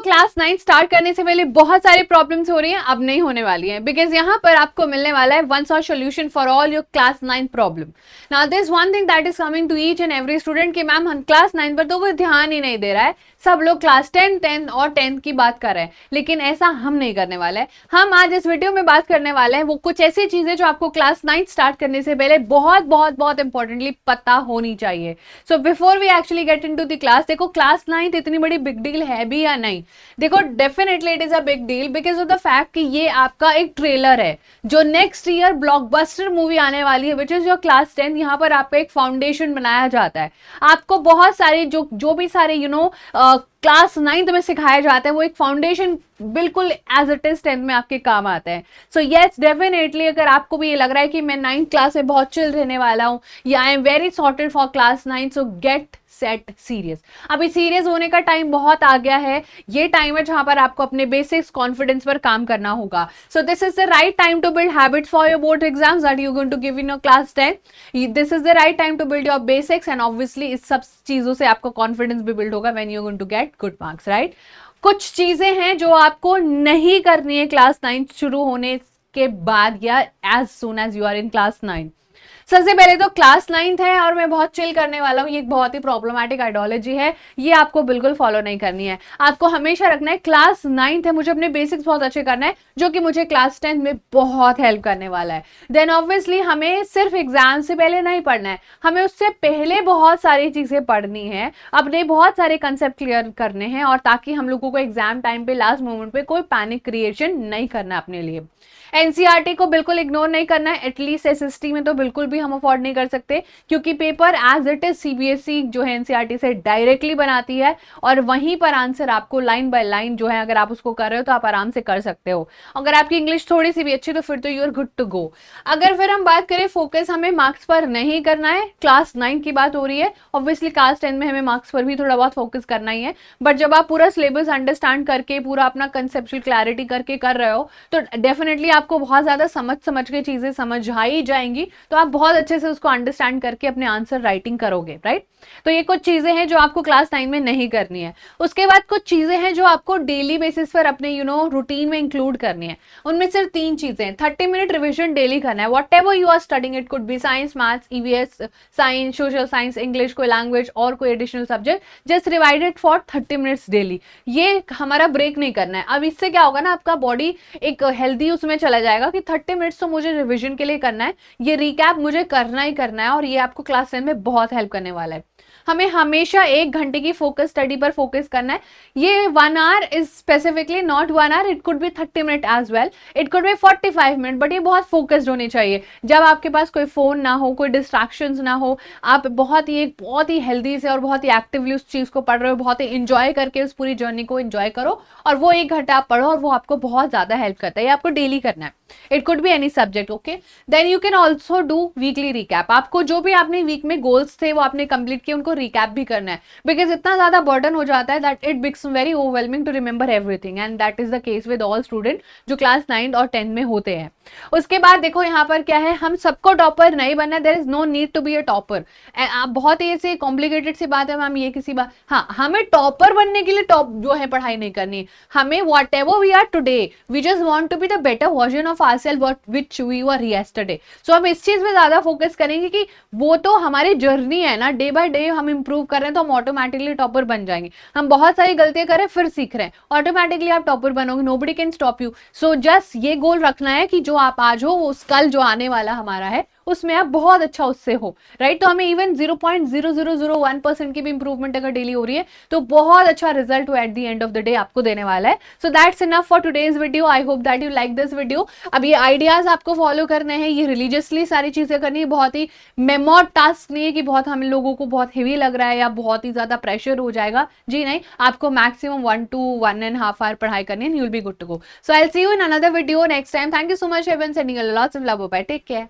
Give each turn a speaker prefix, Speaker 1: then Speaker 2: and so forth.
Speaker 1: Class 9 start करने से पहले बहुत सारी प्रॉब्लम्स हो रही हैं, अब नहीं होने वाली हैं, बिकॉज यहाँ पर आपको मिलने वाला है one solve solution for all your class 9 problem. Now this one thing that is coming to each and every student कि मैम हम क्लास 9 पर तो वो ध्यान ही नहीं दे रहा है, सब लोग क्लास 10 और 10th की बात कर रहे हैं, लेकिन ऐसा हम नहीं करने वाले हैं। हम आज इस वीडियो में बात करने वाले हैं वो कुछ ऐसी चीजें जो आपको क्लास 9 स्टार्ट करने से पहले बहुत बहुत बहुत इंपॉर्टेंटली पता होनी चाहिए। So before we actually get into the class, देखो क्लास 9 इतनी बड़ी बिग डील है भी या नहीं? देखो definitely it is a big deal because of the fact कि ये आपका एक ट्रेलर है जो नेक्स्ट ईयर ब्लॉकबस्टर मूवी आने वाली है विच इज योर क्लास 10। यहाँ पर आपका एक फाउंडेशन बनाया जाता है, आपको बहुत सारे जो भी सारे क्लास 9th में सिखाया जाता है वो एक फाउंडेशन बिल्कुल एज इट इज 10th में आपके काम आता है। सो यस डेफिनेटली अगर आपको भी ये लग रहा है कि मैं 9th क्लास में बहुत चिल रहने वाला हूँ या I am very sorted for class 9, so get set serious. अभी सीरियस होने का टाइम बहुत आ गया है, ये टाइम है जहां पर आपको अपने बेसिक्स कॉन्फिडेंस पर काम करना होगा। So this is the right time to build habits for your board exams that you going to give in your class 10। This is the right time to build your basics and obviously इस सब चीजों से आपका confidence भी build होगा when you going to get good marks, right? कुछ चीजें हैं जो आपको नहीं करनी है क्लास 9 शुरू होने के बाद या as soon as you are in class 9। सबसे पहले तो क्लास 9th है और मैं बहुत चिल करने वाला हूँ, ये एक बहुत ही प्रॉब्लमैटिक आइडियोलॉजी है, ये आपको बिल्कुल फॉलो नहीं करनी है। आपको हमेशा रखना है क्लास 9th है, मुझे अपने बेसिक्स बहुत अच्छे करना है जो कि मुझे क्लास 10th में बहुत हेल्प करने वाला है। देन ऑब्वियसली हमें सिर्फ एग्जाम से पहले नहीं पढ़ना है, हमें उससे पहले बहुत सारी चीजें पढ़नी है, अपने बहुत सारे कंसेप्ट क्लियर करने हैं, और ताकि हम लोगों को एग्जाम टाइम पे लास्ट मोमेंट पे कोई पैनिक क्रिएशन नहीं करना अपने लिए। एनसीईआरटी को बिल्कुल इग्नोर नहीं करना है, एटलीस्ट एसएसटी में तो बिल्कुल भी हम अफोर्ड नहीं कर सकते, क्योंकि paper as it is CBSE जो है एनसीईआरटी से डायरेक्टली बनाती है और वहीं पर आंसर आपको लाइन बाय लाइन जो है, अगर आप उसको कर रहे हो तो आप आराम से कर सकते हो। अगर आपकी इंग्लिश थोड़ी सी भी अच्छी तो फिर तो you are good to go. अगर फिर हम बात करें फोकस हमें मार्क्स पर नहीं करना है, क्लास 9 की बात हो रही है, ऑब्वियसली क्लास 10 में हमें मार्क्स पर भी थोड़ा बहुत फोकस करना ही है, बट जब आप पूरा सिलेबस अंडरस्टैंड करके पूरा अपना कंसेप्चुअल क्लैरिटी करके कर रहे हो तो डेफिनेटली आपको बहुत ज्यादा समझ के चीजें समझाई जाएंगी, तो आप बहुत अच्छे से उसको अंडरस्टैंड करके अपने आंसर राइटिंग करोगे, राइट? तो ये कुछ चीजें हैं जो आपको क्लास 9 में नहीं करनी है। उसके बाद कुछ चीजें हैं जो आपको डेली बेसिस पर अपने रूटीन में इंक्लूड करनी है। उनमें सिर्फ 3 चीजें, 30 मिनट रिविजन डेली करना है, whatever you are studying, it could be science, maths, EVS, science, social science, English, कोई लैंग्वेज और कोई additional subject, just revise it for 30 minutes daily. ये हमारा ब्रेक नहीं करना है। अब इससे क्या होगा ना, आपका बॉडी एक हेल्दी उसमें चला जाएगा कि 30 मिनट्स तो मुझे रिविजन के लिए करना है, ये रिकैप मुझे करना ही करना है, और ये आपको क्लास 10 में बहुत हेल्प करने वाला है। हमें हमेशा 1 घंटे की फोकस स्टडी पर फोकस करना है। ये 1 hour is specifically not 1 hour, it could be 30 minute as well, it could be 45 minute, but ये बहुत फोकस्ड होनी चाहिए। जब आपके पास कोई फोन ना हो, कोई डिस्ट्रैक्शंस ना हो, आप बहुत ही हेल्दी से और बहुत ही एक्टिवली उस चीज को पढ़ रहे हो, बहुत ही इंजॉय करके उस पूरी जर्नी को इंजॉय करो, और वो 1 घंटा आप पढ़ो और वो आपको बहुत ज्यादा हेल्प करता है। ये आपको डेली करना है, it could be any subject, okay? Then you can also do weekly recap. आपको जो भी आपने वीक में गोल्स थे वो आपने कंप्लीट किए, उनको रिकैप भी करना है, बिकॉज इतना ज्यादा बर्डन हो जाता है that it becomes very overwhelming to remember everything, and that is the case with all student जो क्लास 9 और 10 में होते हैं। उसके बाद देखो यहाँ पर क्या है, हम सबको टॉपर नहीं बनना, there is no need to be a topper. आप बहुत ही ऐसे कॉम्प्लिकेटेड सी बात है मैम, ये किसी बात, हाँ, हमें टॉपर बनने के लिए टॉप जो है पढ़ाई नहीं करनी, हमें whatever we are today we just want to be the better version of ourselves which we were yesterday। So हम इस चीज में ज्यादा फोकस करेंगे कि वो तो हमारी जर्नी है ना, डे बाय डे हम इंप्रूव कर रहे हैं तो हम ऑटोमेटिकली टॉपर बन जाएंगे। हम बहुत सारी गलतियां करें फिर सीख रहे हैं, ऑटोमेटिकली आप टॉपर बनोगे, nobody can stop you. So just ये गोल रखना है कि जो आप आज हो वो कल जो आने वाला हमारा है उसमें आप बहुत अच्छा उससे हो, राइट? तो हमें इवन 0.0001% की भी इंप्रूवमेंट अगर डेली हो रही है तो बहुत अच्छा result at the end of the day आपको देने वाला है। So that's enough for today's video. I hope that you like this video. अब ये आइडियाज आपको फॉलो करने हैं, ये रिलीजियसली सारी चीजें करनी है, बहुत ही मेमोर टास्क नहीं है कि बहुत हम लोगों को बहुत हेवी लग रहा है या बहुत ही ज्यादा प्रेशर हो जाएगा, जी नहीं, आपको मैक्सिमम 1 to 1.5 आवर पढ़ाई करनी है, you will be good to go. So I will see you in another video next time. Thank you so much everyone, sending lots of love, bye, take care.